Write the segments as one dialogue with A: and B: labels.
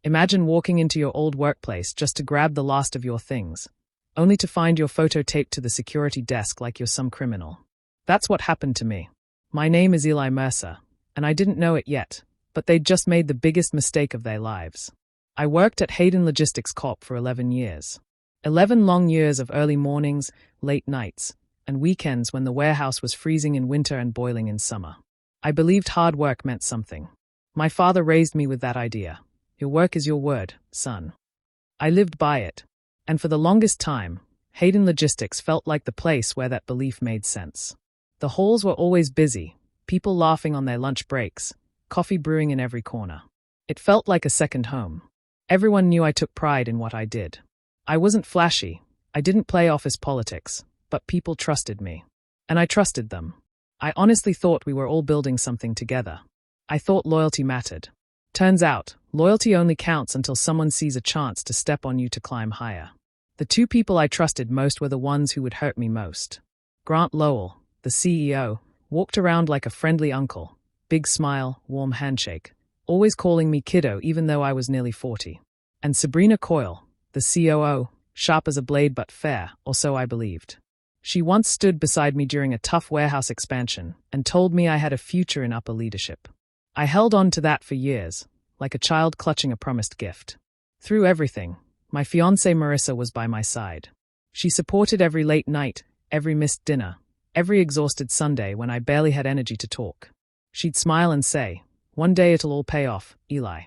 A: Imagine walking into your old workplace just to grab the last of your things, only to find your photo taped to the security desk like you're some criminal. That's what happened to me. My name is Eli Mercer, and I didn't know it yet, but they'd just made the biggest mistake of their lives. I worked at Hayden Logistics Corp for 11 years. 11 long years of early mornings, late nights, and weekends when the warehouse was freezing in winter and boiling in summer. I believed hard work meant something. My father raised me with that idea. Your work is your word, son. I lived by it. And for the longest time, Hayden Logistics felt like the place where that belief made sense. The halls were always busy, people laughing on their lunch breaks, coffee brewing in every corner. It felt like a second home. Everyone knew I took pride in what I did. I wasn't flashy, I didn't play office politics, but people trusted me. And I trusted them. I honestly thought we were all building something together. I thought loyalty mattered. Turns out, loyalty only counts until someone sees a chance to step on you to climb higher. The two people I trusted most were the ones who would hurt me most. Grant Lowell, the CEO, walked around like a friendly uncle, big smile, warm handshake, always calling me kiddo even though I was nearly 40. And Sabrina Coyle, the COO, sharp as a blade but fair, or so I believed. She once stood beside me during a tough warehouse expansion and told me I had a future in upper leadership. I held on to that for years, like a child clutching a promised gift. Through everything, my fiancée Marissa was by my side. She supported every late night, every missed dinner, every exhausted Sunday when I barely had energy to talk. She'd smile and say, "One day it'll all pay off, Eli."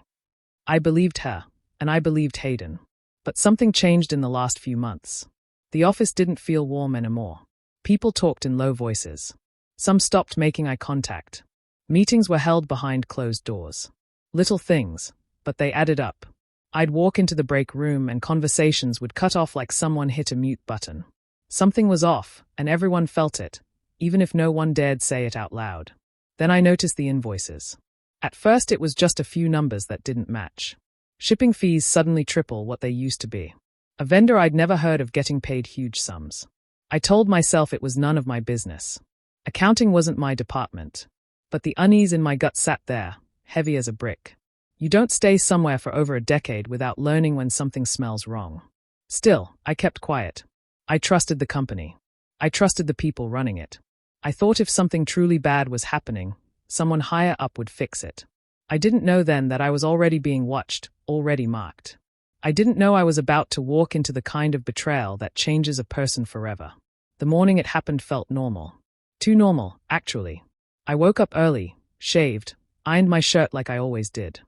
A: I believed her, and I believed Hayden. But something changed in the last few months. The office didn't feel warm anymore. People talked in low voices. Some stopped making eye contact. Meetings were held behind closed doors. Little things, but they added up. I'd walk into the break room and conversations would cut off like someone hit a mute button. Something was off, and everyone felt it, even if no one dared say it out loud. Then I noticed the invoices. At first it was just a few numbers that didn't match. Shipping fees suddenly triple what they used to be. A vendor I'd never heard of getting paid huge sums. I told myself it was none of my business. Accounting wasn't my department. But the unease in my gut sat there, heavy as a brick. You don't stay somewhere for over a decade without learning when something smells wrong. Still, I kept quiet. I trusted the company. I trusted the people running it. I thought if something truly bad was happening, someone higher up would fix it. I didn't know then that I was already being watched, already marked. I didn't know I was about to walk into the kind of betrayal that changes a person forever. The morning it happened felt normal. Too normal, actually. I woke up early, shaved, ironed my shirt like I always did.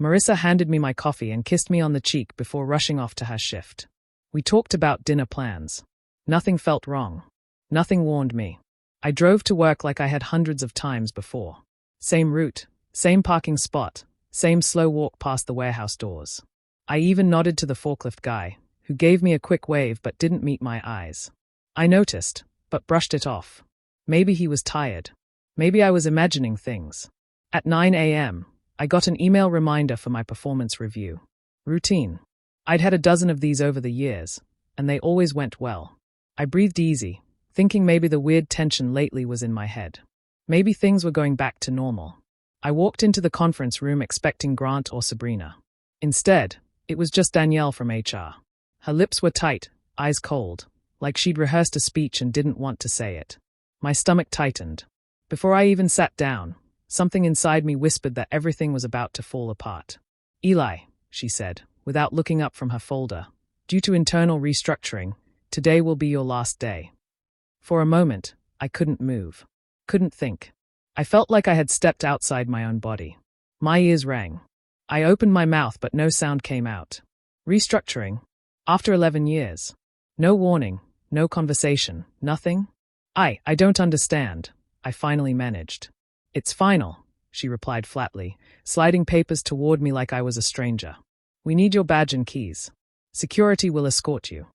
A: Marissa handed me my coffee and kissed me on the cheek before rushing off to her shift. We talked about dinner plans. Nothing felt wrong. Nothing warned me. I drove to work like I had hundreds of times before. Same route, same parking spot, same slow walk past the warehouse doors. I even nodded to the forklift guy, who gave me a quick wave but didn't meet my eyes. I noticed, but brushed it off. Maybe he was tired. Maybe I was imagining things. At 9 a.m., I got an email reminder for my performance review. Routine. I'd had a dozen of these over the years, and they always went well. I breathed easy, thinking maybe the weird tension lately was in my head. Maybe things were going back to normal. I walked into the conference room expecting Grant or Sabrina. Instead, it was just Danielle from HR. Her lips were tight, eyes cold, like she'd rehearsed a speech and didn't want to say it. My stomach tightened. Before I even sat down, something inside me whispered that everything was about to fall apart. "Eli," she said, without looking up from her folder, "due to internal restructuring, today will be your last day." For a moment, I couldn't move. Couldn't think. I felt like I had stepped outside my own body. My ears rang. I opened my mouth but no sound came out. Restructuring? After 11 years? No warning, no conversation, nothing? I don't understand, I finally managed. "It's final," she replied flatly, sliding papers toward me like I was a stranger. "We need your badge and keys. Security will escort you."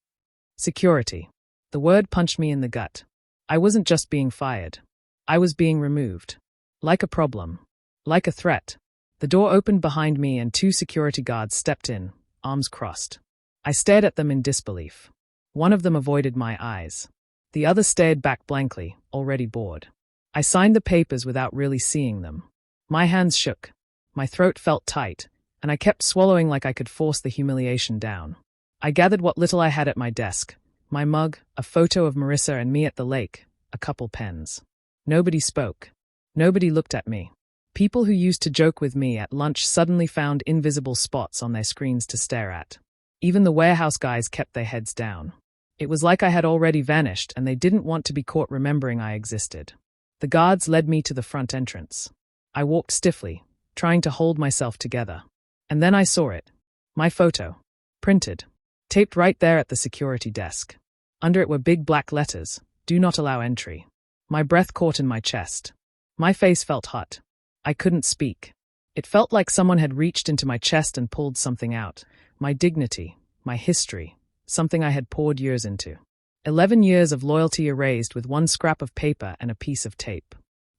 A: Security. The word punched me in the gut. I wasn't just being fired. I was being removed. Like a problem. Like a threat. The door opened behind me and 2 security guards stepped in, arms crossed. I stared at them in disbelief. One of them avoided my eyes. The other stared back blankly, already bored. I signed the papers without really seeing them. My hands shook. My throat felt tight, and and I kept swallowing like I could force the humiliation down. I gathered what little I had at my desk: my mug, a photo of Marissa and me at the lake, a couple pens. Nobody spoke. Nobody looked at me. People who used to joke with me at lunch suddenly found invisible spots on their screens to stare at. Even the warehouse guys kept their heads down. It was like I had already vanished and they didn't want to be caught remembering I existed. The guards led me to the front entrance. I walked stiffly, trying to hold myself together. And then I saw it. My photo. Printed. Taped right there at the security desk. Under it were big black letters: "Do not allow entry." My breath caught in my chest. My face felt hot. I couldn't speak. It felt like someone had reached into my chest and pulled something out. My dignity, my history, something I had poured years into. 11 years of loyalty erased with one scrap of paper and a piece of tape.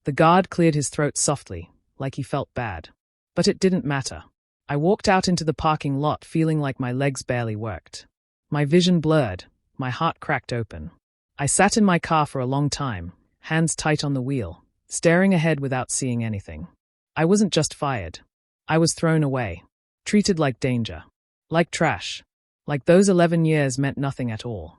A: The guard cleared his throat softly, like he felt bad. But it didn't matter. I walked out into the parking lot feeling like my legs barely worked. My vision blurred, my heart cracked open. I sat in my car for a long time, hands tight on the wheel, staring ahead without seeing anything. I wasn't just fired. I was thrown away, treated like danger, like trash, like those 11 years meant nothing at all.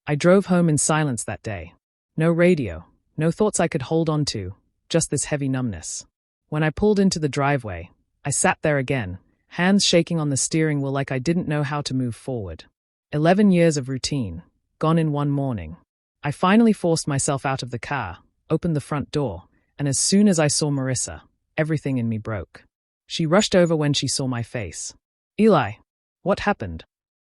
A: I drove home in silence that day. No radio, no thoughts I could hold on to, just this heavy numbness. When I pulled into the driveway, I sat there again, hands shaking on the steering wheel like I didn't know how to move forward. 11 years of routine, gone in one morning. I finally forced myself out of the car, opened the front door, and as soon as I saw Marissa, everything in me broke. She rushed over when she saw my face. "Eli, what happened?"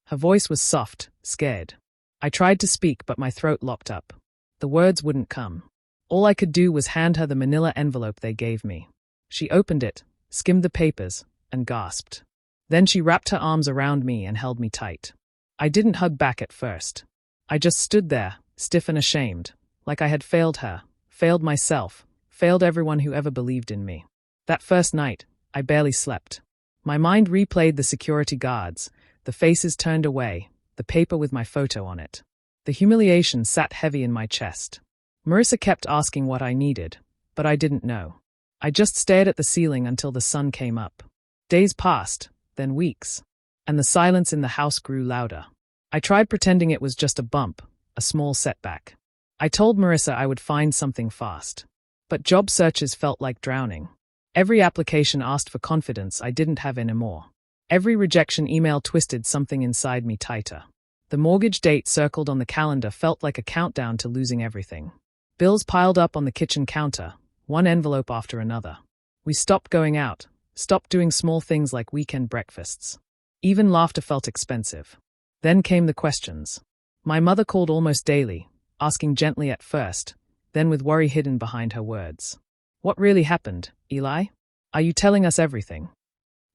A: Her voice was soft, scared. I tried to speak, but my throat locked up. The words wouldn't come. All I could do was hand her the manila envelope they gave me. She opened it, skimmed the papers, and gasped. Then she wrapped her arms around me and held me tight. I didn't hug back at first. I just stood there, stiff and ashamed, like I had failed her, failed myself, failed everyone who ever believed in me. That first night, I barely slept. My mind replayed the security guards, the faces turned away, the paper with my photo on it. The humiliation sat heavy in my chest. Marissa kept asking what I needed, but I didn't know. I just stared at the ceiling until the sun came up. Days passed, then weeks, and the silence in the house grew louder. I tried pretending it was just a bump, a small setback. I told Marissa I would find something fast. But job searches felt like drowning. Every application asked for confidence I didn't have anymore. Every rejection email twisted something inside me tighter. The mortgage date circled on the calendar felt like a countdown to losing everything. Bills piled up on the kitchen counter, one envelope after another. We stopped going out, stopped doing small things like weekend breakfasts. Even laughter felt expensive. Then came the questions. My mother called almost daily, asking gently at first, then with worry hidden behind her words. "What really happened, Eli? Are you telling us everything?"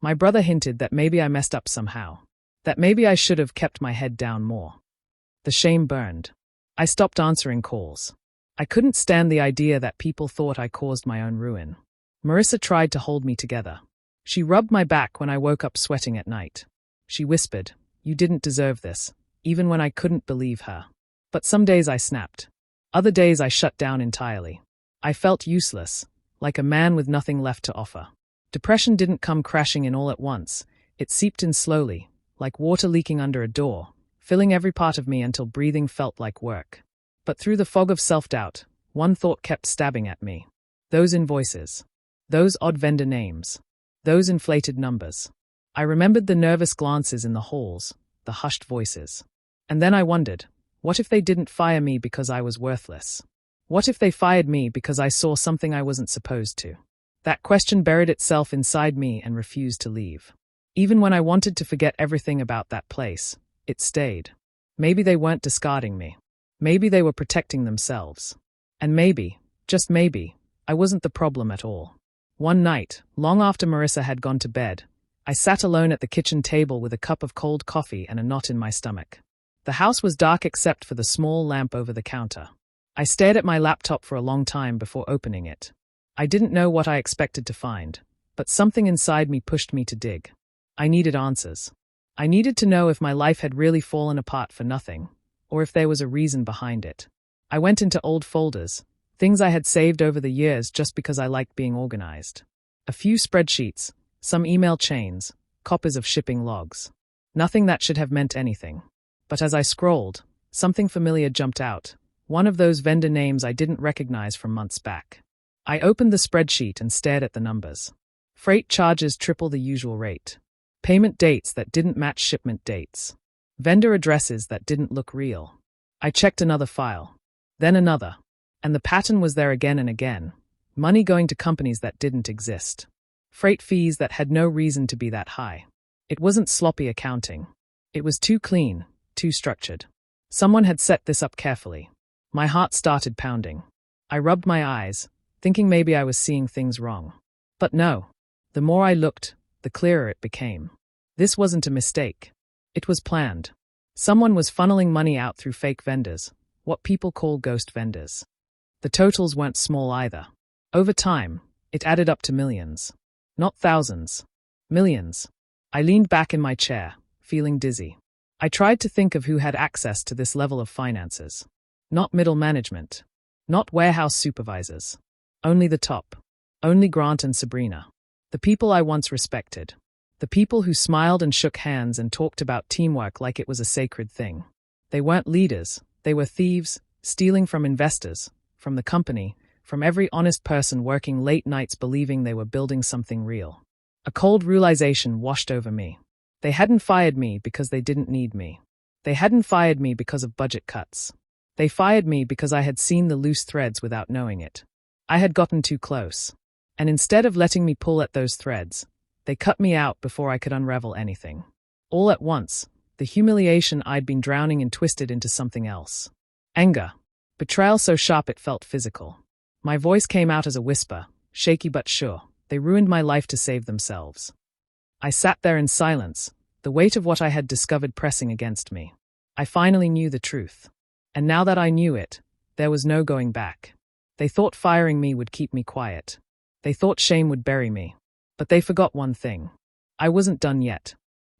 A: My brother hinted that maybe I messed up somehow, that maybe I should have kept my head down more. The shame burned. I stopped answering calls. I couldn't stand the idea that people thought I caused my own ruin. Marissa tried to hold me together. She rubbed my back when I woke up sweating at night. She whispered, "You didn't deserve this," even when I couldn't believe her. But some days I snapped. Other days I shut down entirely. I felt useless, like a man with nothing left to offer. Depression didn't come crashing in all at once. It seeped in slowly, like water leaking under a door, filling every part of me until breathing felt like work. But through the fog of self-doubt, one thought kept stabbing at me. Those invoices. Those odd vendor names. Those inflated numbers. I remembered the nervous glances in the halls, the hushed voices. And then I wondered, what if they didn't fire me because I was worthless? What if they fired me because I saw something I wasn't supposed to? That question buried itself inside me and refused to leave. Even when I wanted to forget everything about that place, it stayed. Maybe they weren't discarding me. Maybe they were protecting themselves. And maybe, just maybe, I wasn't the problem at all. One night, long after Marissa had gone to bed, I sat alone at the kitchen table with a cup of cold coffee and a knot in my stomach. The house was dark except for the small lamp over the counter. I stared at my laptop for a long time before opening it. I didn't know what I expected to find, but something inside me pushed me to dig. I needed answers. I needed to know if my life had really fallen apart for nothing, or if there was a reason behind it. I went into old folders, things I had saved over the years just because I liked being organized. A few spreadsheets, some email chains, copies of shipping logs. Nothing that should have meant anything. But as I scrolled, something familiar jumped out, one of those vendor names I didn't recognize from months back. I opened the spreadsheet and stared at the numbers. Freight charges triple the usual rate. Payment dates that didn't match shipment dates. Vendor addresses that didn't look real. I checked another file. Then another. And the pattern was there again and again. Money going to companies that didn't exist. Freight fees that had no reason to be that high. It wasn't sloppy accounting. It was too clean, too structured. Someone had set this up carefully. My heart started pounding. I rubbed my eyes, thinking maybe I was seeing things wrong. But no. The more I looked, the clearer it became. This wasn't a mistake. It was planned. Someone was funneling money out through fake vendors, what people call ghost vendors. The totals weren't small either. Over time, it added up to millions. Not thousands. Millions. I leaned back in my chair, feeling dizzy. I tried to think of who had access to this level of finances. Not middle management. Not warehouse supervisors. Only the top. Only Grant and Sabrina. The people I once respected. The people who smiled and shook hands and talked about teamwork like it was a sacred thing. They weren't leaders. They were thieves, stealing from investors, from the company, from every honest person working late nights believing they were building something real. A cold realization washed over me. They hadn't fired me because they didn't need me. They hadn't fired me because of budget cuts. They fired me because I had seen the loose threads without knowing it. I had gotten too close. And instead of letting me pull at those threads, they cut me out before I could unravel anything. All at once, the humiliation I'd been drowning in twisted into something else. Anger. Betrayal so sharp it felt physical. My voice came out as a whisper, shaky but sure. They ruined my life to save themselves. I sat there in silence, the weight of what I had discovered pressing against me. I finally knew the truth. And now that I knew it, there was no going back. They thought firing me would keep me quiet. They thought shame would bury me. But they forgot one thing. I wasn't done yet.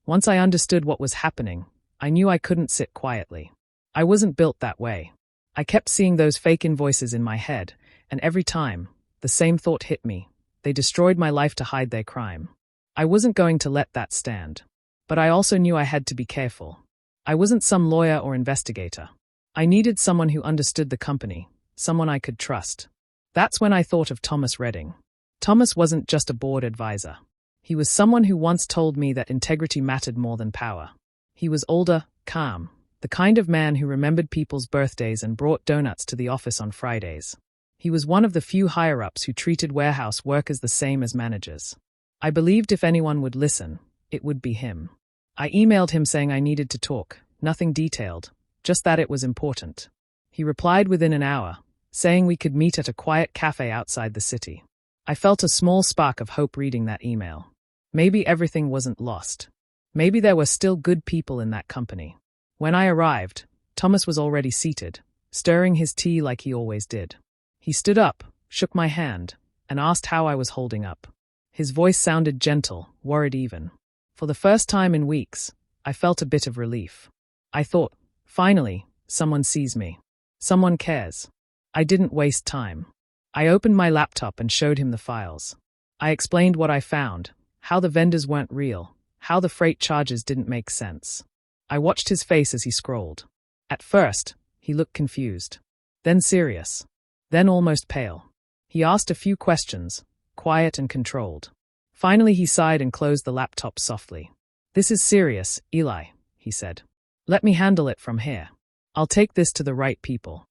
A: Once I understood what was happening, I knew I couldn't sit quietly. I wasn't built that way. I kept seeing those fake invoices in my head, and every time, the same thought hit me. They destroyed my life to hide their crime. I wasn't going to let that stand. But I also knew I had to be careful. I wasn't some lawyer or investigator. I needed someone who understood the company, someone I could trust. That's when I thought of Thomas Redding. Thomas wasn't just a board advisor. He was someone who once told me that integrity mattered more than power. He was older, calm, the kind of man who remembered people's birthdays and brought donuts to the office on Fridays. He was one of the few higher-ups who treated warehouse workers the same as managers. I believed if anyone would listen, it would be him. I emailed him saying I needed to talk, nothing detailed, just that it was important. He replied within an hour, saying we could meet at a quiet cafe outside the city. I felt a small spark of hope reading that email. Maybe everything wasn't lost. Maybe there were still good people in that company. When I arrived, Thomas was already seated, stirring his tea like he always did. He stood up, shook my hand, and asked how I was holding up. His voice sounded gentle, worried even. For the first time in weeks, I felt a bit of relief. I thought, finally, someone sees me. Someone cares. I didn't waste time. I opened my laptop and showed him the files. I explained what I found, how the vendors weren't real, how the freight charges didn't make sense. I watched his face as he scrolled. At first, he looked confused. Then serious. Then almost pale. He asked a few questions, quiet and controlled. Finally he sighed and closed the laptop softly. "This is serious, Eli," he said. "Let me handle it from here. I'll take this to the right people."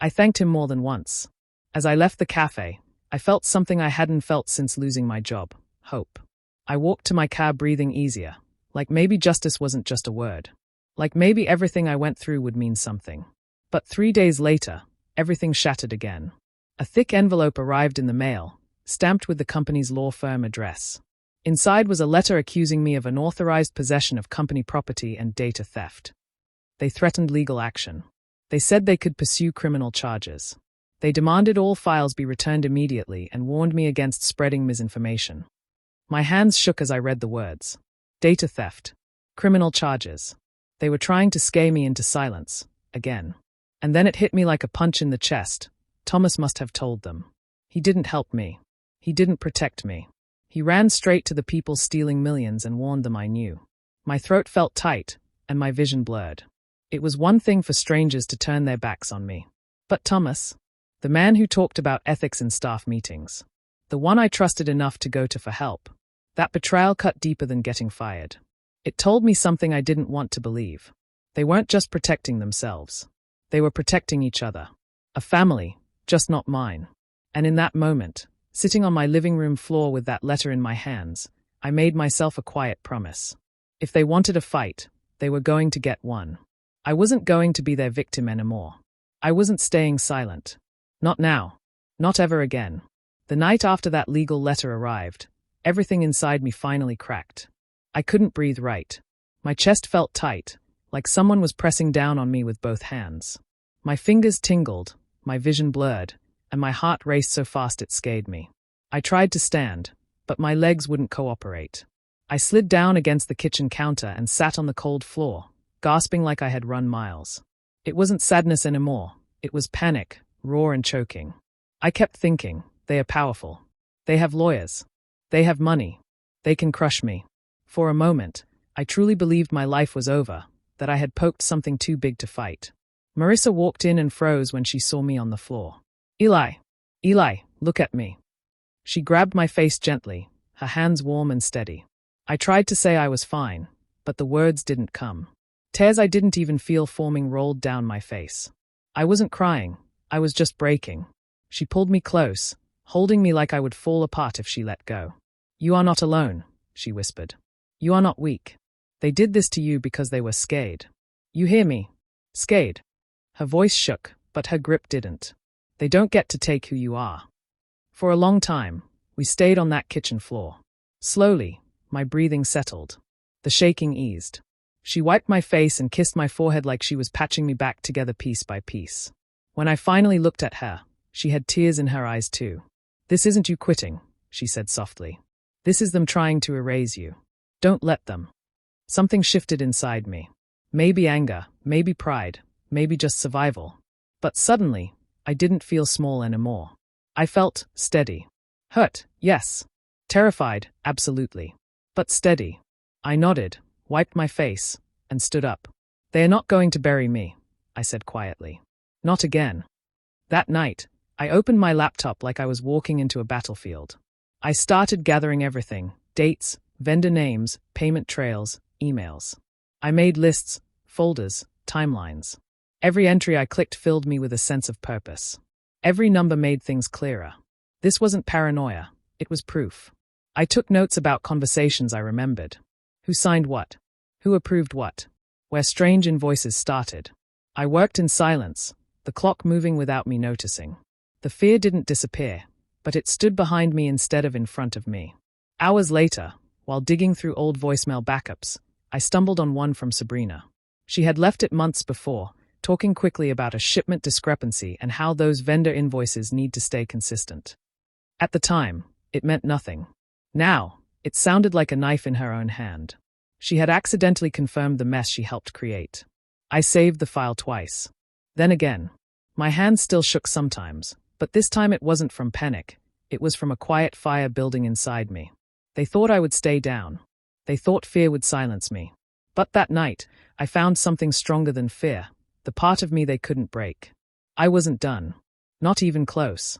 A: I thanked him more than once. As I left the cafe, I felt something I hadn't felt since losing my job: hope. I walked to my car breathing easier, like maybe justice wasn't just a word. Like maybe everything I went through would mean something. But 3 days later, everything shattered again. A thick envelope arrived in the mail, stamped with the company's law firm address. Inside was a letter accusing me of unauthorized possession of company property and data theft. They threatened legal action. They said they could pursue criminal charges. They demanded all files be returned immediately and warned me against spreading misinformation. My hands shook as I read the words. Data theft. Criminal charges. They were trying to scare me into silence, again. And then it hit me like a punch in the chest. Thomas must have told them. He didn't help me. He didn't protect me. He ran straight to the people stealing millions and warned them I knew. My throat felt tight, and my vision blurred. It was one thing for strangers to turn their backs on me. But Thomas, the man who talked about ethics in staff meetings, the one I trusted enough to go to for help, that betrayal cut deeper than getting fired. It told me something I didn't want to believe. They weren't just protecting themselves. They were protecting each other. A family, just not mine. And in that moment, sitting on my living room floor with that letter in my hands, I made myself a quiet promise. If they wanted a fight, they were going to get one. I wasn't going to be their victim anymore. I wasn't staying silent. Not now. Not ever again. The night after that legal letter arrived, everything inside me finally cracked. I couldn't breathe right. My chest felt tight, like someone was pressing down on me with both hands. My fingers tingled, my vision blurred, and my heart raced so fast it scared me. I tried to stand, but my legs wouldn't cooperate. I slid down against the kitchen counter and sat on the cold floor, gasping like I had run miles. It wasn't sadness anymore. It was panic, raw and choking. I kept thinking, they are powerful. They have lawyers. They have money. They can crush me. For a moment, I truly believed my life was over, that I had poked something too big to fight. Marissa walked in and froze when she saw me on the floor. Eli, look at me. She grabbed my face gently, her hands warm and steady. I tried to say I was fine, but the words didn't come. Tears I didn't even feel forming rolled down my face. I wasn't crying, I was just breaking. She pulled me close, holding me like I would fall apart if she let go. You are not alone, she whispered. You are not weak. They did this to you because they were scared. You hear me? Scared. Her voice shook, but her grip didn't. They don't get to take who you are. For a long time, we stayed on that kitchen floor. Slowly, my breathing settled. The shaking eased. She wiped my face and kissed my forehead like she was patching me back together piece by piece. When I finally looked at her, she had tears in her eyes too. This isn't you quitting, she said softly. This is them trying to erase you. Don't let them. Something shifted inside me. Maybe anger, maybe pride, maybe just survival. But suddenly, I didn't feel small anymore. I felt steady. Hurt, yes. Terrified, absolutely. But steady. I nodded, wiped my face, and stood up. They are not going to bury me, I said quietly. Not again. That night, I opened my laptop like I was walking into a battlefield. I started gathering everything: dates, vendor names, payment trails, emails. I made lists, folders, timelines. Every entry I clicked filled me with a sense of purpose. Every number made things clearer. This wasn't paranoia, it was proof. I took notes about conversations I remembered. Who signed what? Who approved what? Where strange invoices started. I worked in silence, the clock moving without me noticing. The fear didn't disappear, but it stood behind me instead of in front of me. Hours later, while digging through old voicemail backups, I stumbled on one from Sabrina. She had left it months before, talking quickly about a shipment discrepancy and how those vendor invoices need to stay consistent. At the time, it meant nothing. Now, it sounded like a knife in her own hand. She had accidentally confirmed the mess she helped create. I saved the file twice. Then again. My hands still shook sometimes, but this time it wasn't from panic. It was from a quiet fire building inside me. They thought I would stay down. They thought fear would silence me. But that night, I found something stronger than fear, the part of me they couldn't break. I wasn't done. Not even close.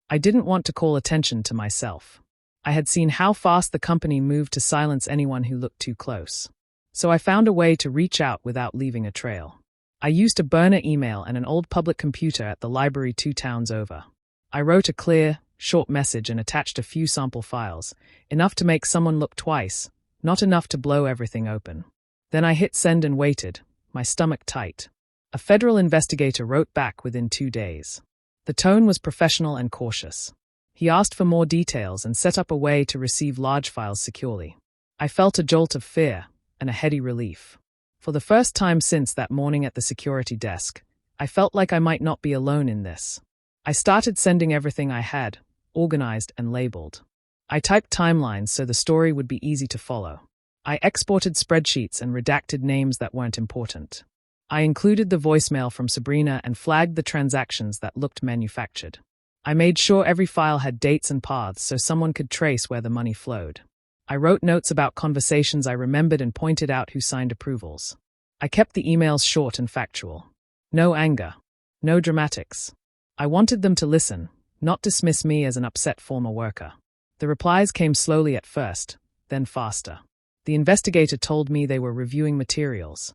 A: I didn't want to call attention to myself. I had seen how fast the company moved to silence anyone who looked too close. So I found a way to reach out without leaving a trail. I used a burner email and an old public computer at the library 2 towns over. I wrote a clear, short message and attached a few sample files, enough to make someone look twice, not enough to blow everything open. Then I hit send and waited, my stomach tight. A federal investigator wrote back within 2 days. The tone was professional and cautious. He asked for more details and set up a way to receive large files securely. I felt a jolt of fear and a heady relief. For the first time since that morning at the security desk, I felt like I might not be alone in this. I started sending everything I had, organized and labeled. I typed timelines so the story would be easy to follow. I exported spreadsheets and redacted names that weren't important. I included the voicemail from Sabrina and flagged the transactions that looked manufactured. I made sure every file had dates and paths so someone could trace where the money flowed. I wrote notes about conversations I remembered and pointed out who signed approvals. I kept the emails short and factual. No anger. No dramatics. I wanted them to listen, not dismiss me as an upset former worker. The replies came slowly at first, then faster. The investigator told me they were reviewing materials.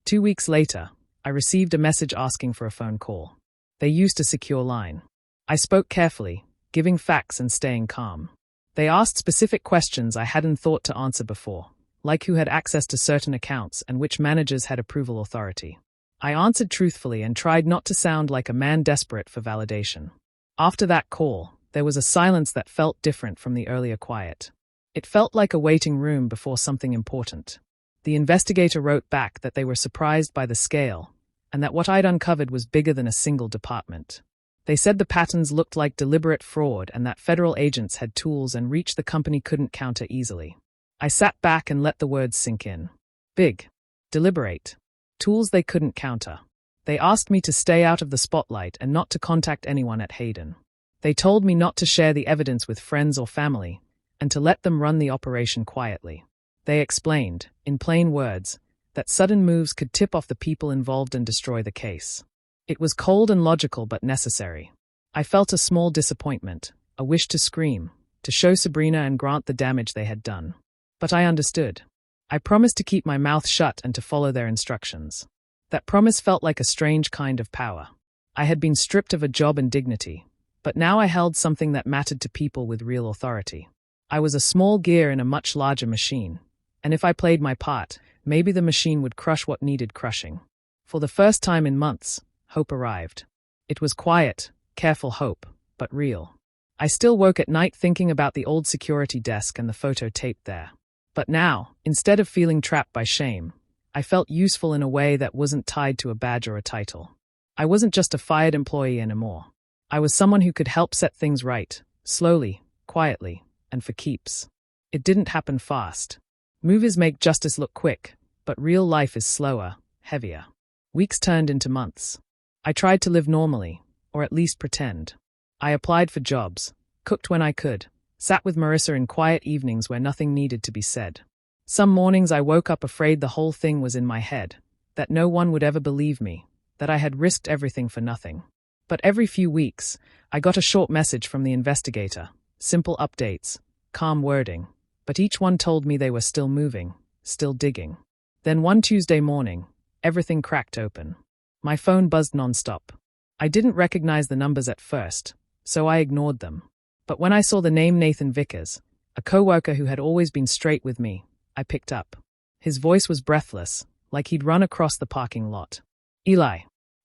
A: 2 weeks later, I received a message asking for a phone call. They used a secure line. I spoke carefully, giving facts and staying calm. They asked specific questions I hadn't thought to answer before, like who had access to certain accounts and which managers had approval authority. I answered truthfully and tried not to sound like a man desperate for validation. After that call, there was a silence that felt different from the earlier quiet. It felt like a waiting room before something important. The investigator wrote back that they were surprised by the scale, and that what I'd uncovered was bigger than a single department. They said the patterns looked like deliberate fraud and that federal agents had tools and reach the company couldn't counter easily. I sat back and let the words sink in. Big. Deliberate. Tools they couldn't counter. They asked me to stay out of the spotlight and not to contact anyone at Hayden. They told me not to share the evidence with friends or family, and to let them run the operation quietly. They explained, in plain words, that sudden moves could tip off the people involved and destroy the case. It was cold and logical but necessary. I felt a small disappointment, a wish to scream, to show Sabrina and Grant the damage they had done. But I understood. I promised to keep my mouth shut and to follow their instructions. That promise felt like a strange kind of power. I had been stripped of a job and dignity, but now I held something that mattered to people with real authority. I was a small gear in a much larger machine, and if I played my part, maybe the machine would crush what needed crushing. For the first time in months, hope arrived. It was quiet, careful hope, but real. I still woke at night thinking about the old security desk and the photo taped there. But now, instead of feeling trapped by shame, I felt useful in a way that wasn't tied to a badge or a title. I wasn't just a fired employee anymore. I was someone who could help set things right, slowly, quietly, and for keeps. It didn't happen fast. Movies make justice look quick, but real life is slower, heavier. Weeks turned into months. I tried to live normally, or at least pretend. I applied for jobs, cooked when I could, sat with Marissa in quiet evenings where nothing needed to be said. Some mornings I woke up afraid the whole thing was in my head, that no one would ever believe me, that I had risked everything for nothing. But every few weeks, I got a short message from the investigator, simple updates, calm wording, but each one told me they were still moving, still digging. Then one Tuesday morning, everything cracked open. My phone buzzed nonstop. I didn't recognize the numbers at first, so I ignored them. But when I saw the name Nathan Vickers, a coworker who had always been straight with me, I picked up. His voice was breathless, like he'd run across the parking lot. Eli,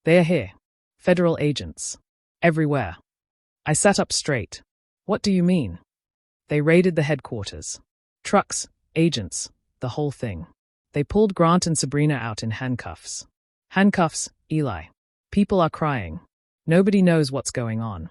A: they are here. Federal agents. Everywhere. I sat up straight. What do you mean? They raided the headquarters. Trucks, agents, the whole thing. They pulled Grant and Sabrina out in handcuffs. Handcuffs, Eli. People are crying. Nobody knows what's going on.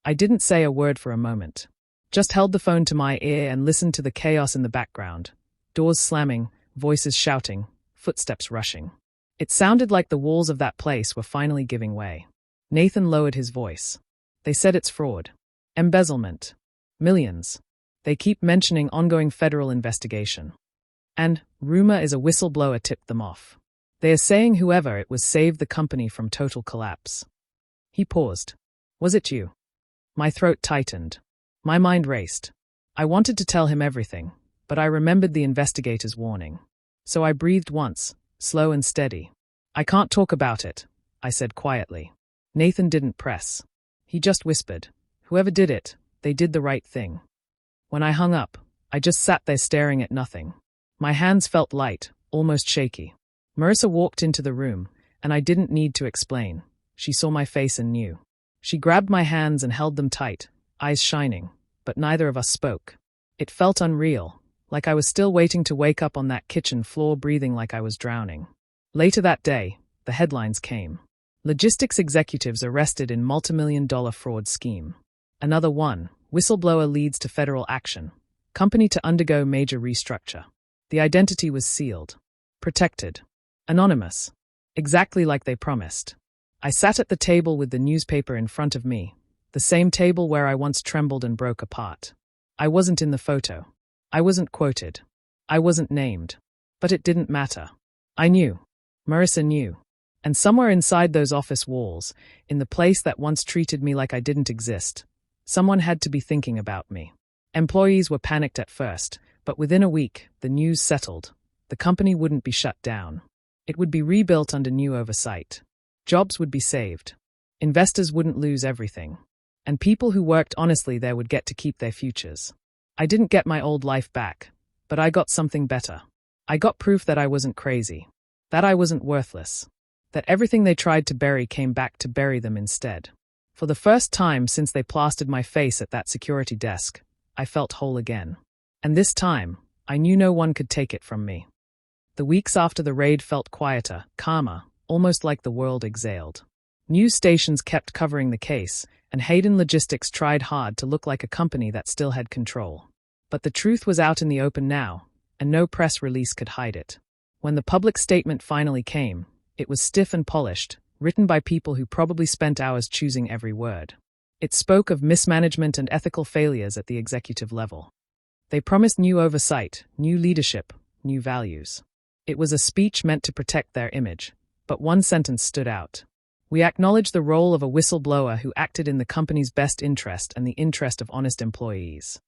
A: I didn't say a word for a moment. Just held the phone to my ear and listened to the chaos in the background. Doors slamming, voices shouting, footsteps rushing. It sounded like the walls of that place were finally giving way. Nathan lowered his voice. They said it's fraud. Embezzlement. Millions. They keep mentioning ongoing federal investigation. And, rumor is a whistleblower tipped them off. They are saying whoever it was saved the company from total collapse. He paused. Was it you? My throat tightened. My mind raced. I wanted to tell him everything, but I remembered the investigator's warning. So I breathed once, slow and steady. I can't talk about it, I said quietly. Nathan didn't press. He just whispered. Whoever did it, they did the right thing. When I hung up, I just sat there staring at nothing. My hands felt light, almost shaky. Marissa walked into the room, and I didn't need to explain. She saw my face and knew. She grabbed my hands and held them tight, eyes shining, but neither of us spoke. It felt unreal, like I was still waiting to wake up on that kitchen floor breathing like I was drowning. Later that day, the headlines came. Logistics executives arrested in multimillion-dollar fraud scheme. Another one, whistleblower leads to federal action. Company to undergo major restructure. The identity was sealed. Protected. Anonymous. Exactly like they promised. I sat at the table with the newspaper in front of me, The same table where I once trembled and broke apart. I wasn't in the photo. I wasn't quoted. I wasn't named. But it didn't matter. I knew. Marissa knew. And somewhere inside those office walls, in the place that once treated me like I didn't exist, someone had to be thinking about me. Employees were panicked at first, but within a week, the news settled. The company wouldn't be shut down. It would be rebuilt under new oversight. Jobs would be saved. Investors wouldn't lose everything. And people who worked honestly there would get to keep their futures. I didn't get my old life back, but I got something better. I got proof that I wasn't crazy, that I wasn't worthless, that everything they tried to bury came back to bury them instead. For the first time since they plastered my face at that security desk, I felt whole again. And this time, I knew no one could take it from me. The weeks after the raid felt quieter, calmer, almost like the world exhaled. News stations kept covering the case, and Hayden Logistics tried hard to look like a company that still had control. But the truth was out in the open now, and no press release could hide it. When the public statement finally came, it was stiff and polished, written by people who probably spent hours choosing every word. It spoke of mismanagement and ethical failures at the executive level. They promised new oversight, new leadership, new values. It was a speech meant to protect their image, but one sentence stood out. We acknowledge the role of a whistleblower who acted in the company's best interest and the interest of honest employees.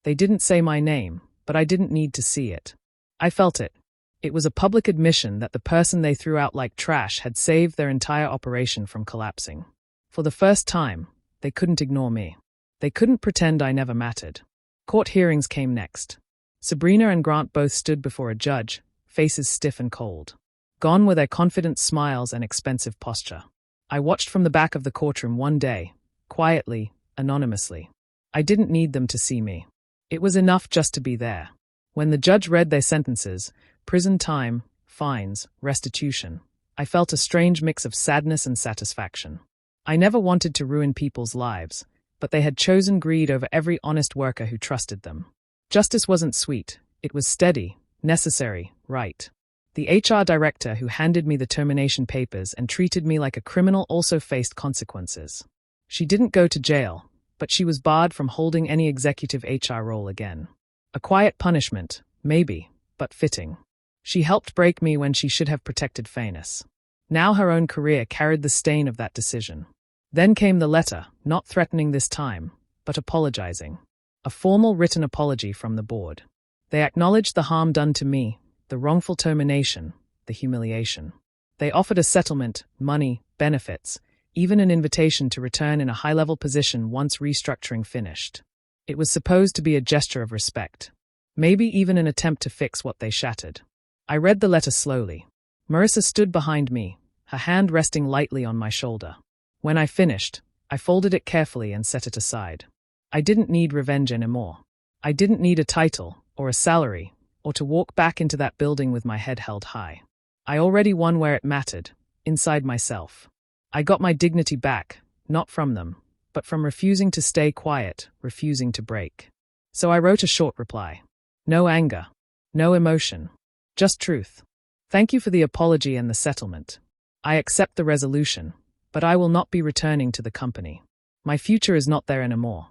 A: They didn't say my name, but I didn't need to see it. I felt it. It was a public admission that the person they threw out like trash had saved their entire operation from collapsing. For the first time, they couldn't ignore me. They couldn't pretend I never mattered. Court hearings came next. Sabrina and Grant both stood before a judge, faces stiff and cold. Gone were their confident smiles and expensive posture. I watched from the back of the courtroom one day, quietly, anonymously. I didn't need them to see me. It was enough just to be there. When the judge read their sentences, prison time, fines, restitution, I felt a strange mix of sadness and satisfaction. I never wanted to ruin people's lives, but they had chosen greed over every honest worker who trusted them. Justice wasn't sweet, it was steady, necessary, right. The HR director who handed me the termination papers and treated me like a criminal also faced consequences. She didn't go to jail, but she was barred from holding any executive HR role again. A quiet punishment, maybe, but fitting. She helped break me when she should have protected fairness. Now her own career carried the stain of that decision. Then came the letter, not threatening this time, but apologizing. A formal written apology from the board. They acknowledged the harm done to me, the wrongful termination, the humiliation. They offered a settlement, money, benefits, even an invitation to return in a high-level position once restructuring finished. It was supposed to be a gesture of respect. Maybe even an attempt to fix what they shattered. I read the letter slowly. Marissa stood behind me, her hand resting lightly on my shoulder. When I finished, I folded it carefully and set it aside. I didn't need revenge anymore. I didn't need a title, or a salary, or to walk back into that building with my head held high. I already won where it mattered, inside myself. I got my dignity back, not from them, but from refusing to stay quiet, refusing to break. So I wrote a short reply. No anger, no emotion, just truth. Thank you for the apology and the settlement. I accept the resolution, but I will not be returning to the company. My future is not there anymore.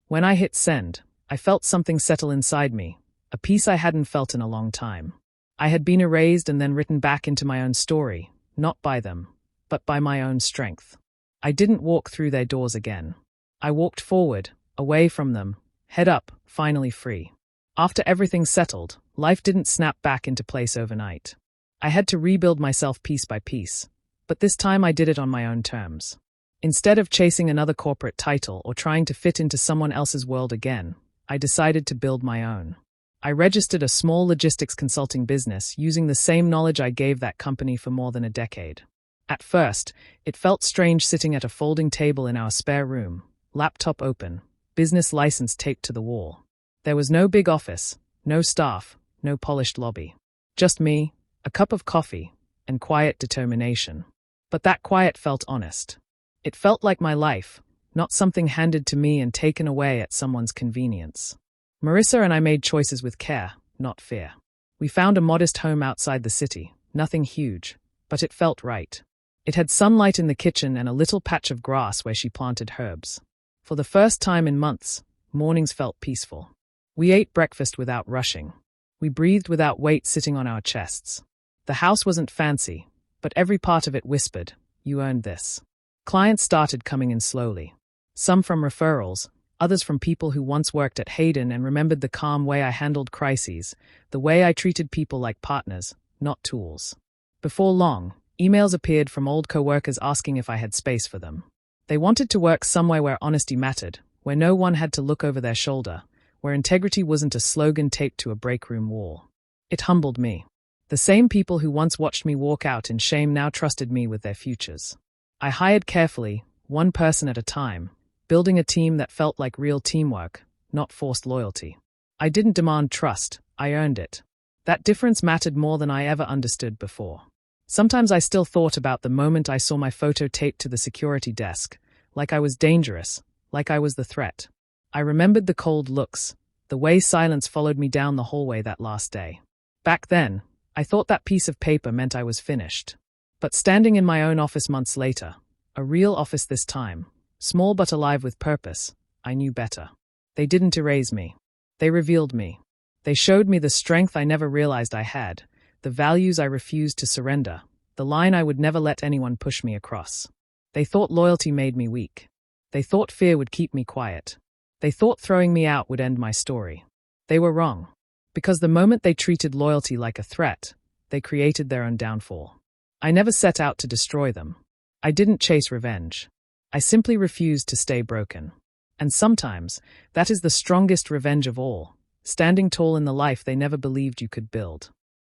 A: When I hit send, I felt something settle inside me, a peace I hadn't felt in a long time. I had been erased and then written back into my own story, not by them, but by my own strength. I didn't walk through their doors again. I walked forward, away from them, head up, finally free. After everything settled, life didn't snap back into place overnight. I had to rebuild myself piece by piece, but this time I did it on my own terms. Instead of chasing another corporate title or trying to fit into someone else's world again, I decided to build my own. I registered a small logistics consulting business using the same knowledge I gave that company for more than a decade. At first, it felt strange sitting at a folding table in our spare room, laptop open, business license taped to the wall. There was no big office, no staff, no polished lobby. Just me, a cup of coffee, and quiet determination. But that quiet felt honest. It felt like my life, not something handed to me and taken away at someone's convenience. Marissa and I made choices with care, not fear. We found a modest home outside the city, nothing huge, but it felt right. It had sunlight in the kitchen and a little patch of grass where she planted herbs. For the first time in months, mornings felt peaceful. We ate breakfast without rushing. We breathed without weight sitting on our chests. The house wasn't fancy, but every part of it whispered, "You earned this." Clients started coming in slowly. Some from referrals, others from people who once worked at Hayden and remembered the calm way I handled crises, the way I treated people like partners, not tools. Before long, emails appeared from old co-workers asking if I had space for them. They wanted to work somewhere where honesty mattered, where no one had to look over their shoulder, where integrity wasn't a slogan taped to a break room wall. It humbled me. The same people who once watched me walk out in shame now trusted me with their futures. I hired carefully, one person at a time, building a team that felt like real teamwork, not forced loyalty. I didn't demand trust, I earned it. That difference mattered more than I ever understood before. Sometimes I still thought about the moment I saw my photo taped to the security desk, like I was dangerous, like I was the threat. I remembered the cold looks, the way silence followed me down the hallway that last day. Back then, I thought that piece of paper meant I was finished. But standing in my own office months later, a real office this time, small but alive with purpose, I knew better. They didn't erase me. They revealed me. They showed me the strength I never realized I had, the values I refused to surrender, the line I would never let anyone push me across. They thought loyalty made me weak. They thought fear would keep me quiet. They thought throwing me out would end my story. They were wrong. Because the moment they treated loyalty like a threat, they created their own downfall. I never set out to destroy them. I didn't chase revenge. I simply refused to stay broken. And sometimes, that is the strongest revenge of all, standing tall in the life they never believed you could build.